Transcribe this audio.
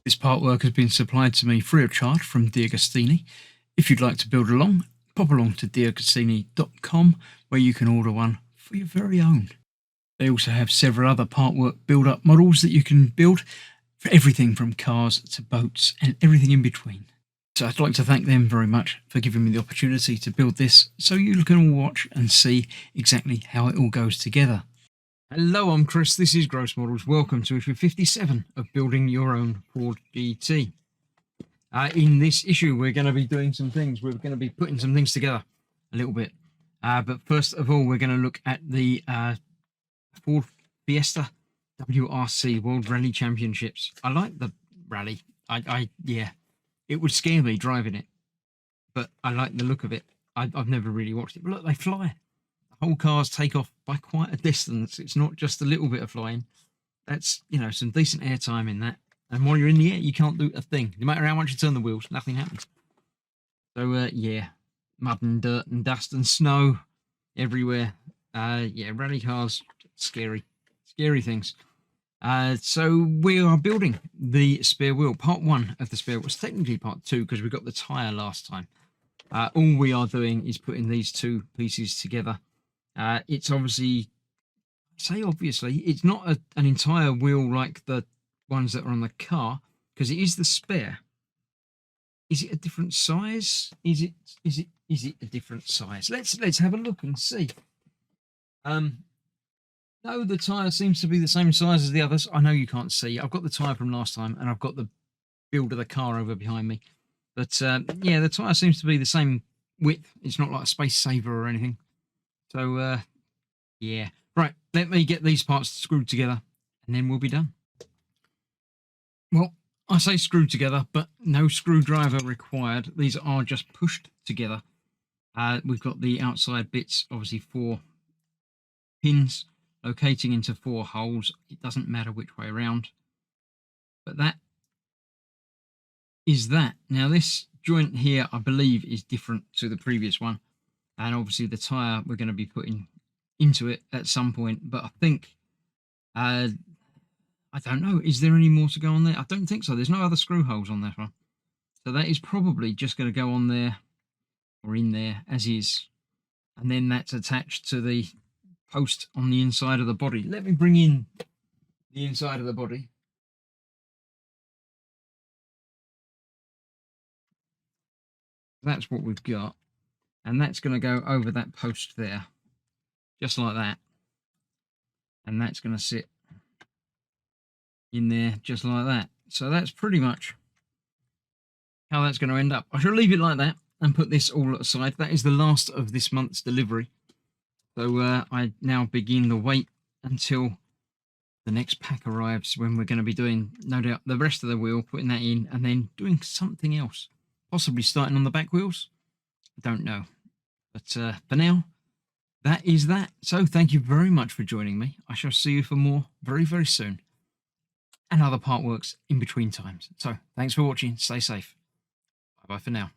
This part work has been supplied to me free of charge from DeAgostini. If you'd like to build along, pop along to DeAgostini.com where you can order one for your very own. They also have several other part work build-up models that you can build for everything from cars to boats and everything in between. So I'd like to thank them very much for giving me the opportunity to build this so you can all watch and see exactly how it all goes together. Hello, I'm Chris, this is Gross Models. Welcome to issue 57 of Building Your Own Ford GT. In this issue we're going to be doing some things, we're going to be putting some things together a little bit. But first of all we're going to look at the Ford Fiesta WRC World Rally Championships. I like the rally. Yeah, it would scare me driving it, but I like the look of it. I've never really watched it, but look, they fly. The whole cars take off by quite a distance. It's not just a little bit of flying. That's, you know, some decent airtime in that. And while you're in the air, you can't do a thing. No matter how much you turn the wheels, nothing happens. So, yeah, mud and dirt and dust and snow everywhere. Yeah, rally cars, scary things. So we are building the spare wheel, part one of the spare wheel. It's technically part two because we got the tyre last time. All we are doing is putting these two pieces together. It's obviously, it's not an entire wheel like the ones that are on the car, because it is the spare. Is it a different size? Is it a different size? Let's have a look and see. No, the tyre seems to be the same size as the others. I know you can't see. I've got the tyre from last time, and I've got the build of the car over behind me. But yeah, the tyre seems to be the same width. It's not like a space saver or anything. So yeah, right. Let me get these parts screwed together, and then we'll be done. Well, I say screwed together, but no screwdriver required. These are just pushed together. We've got the outside bits, obviously 4 pins locating into 4 holes. It doesn't matter which way around, but that is that. Now this joint here, I believe, is different to the previous one, and obviously the tyre we're going to be putting into it at some point, but I think I don't know, is there any more to go on there? I don't think so. There's no other screw holes on that one, so that is probably just going to go on there or in there as is, and then that's attached to the post on the inside of the body. Let me bring in the inside of the body. That's what we've got, and that's going to go over that post there, just like that, and that's going to sit in there just like that. So that's pretty much how that's going to end up. I shall leave it like that and put this all aside. That is the last of this month's delivery. So I now begin the wait until the next pack arrives, when we're going to be doing, no doubt, the rest of the wheel, putting that in, and then doing something else. Possibly starting on the back wheels. I don't know. But for now, that is that. So thank you very much for joining me. I shall see you for more very, very soon, and other part works in between times. So thanks for watching. Stay safe. Bye-bye for now.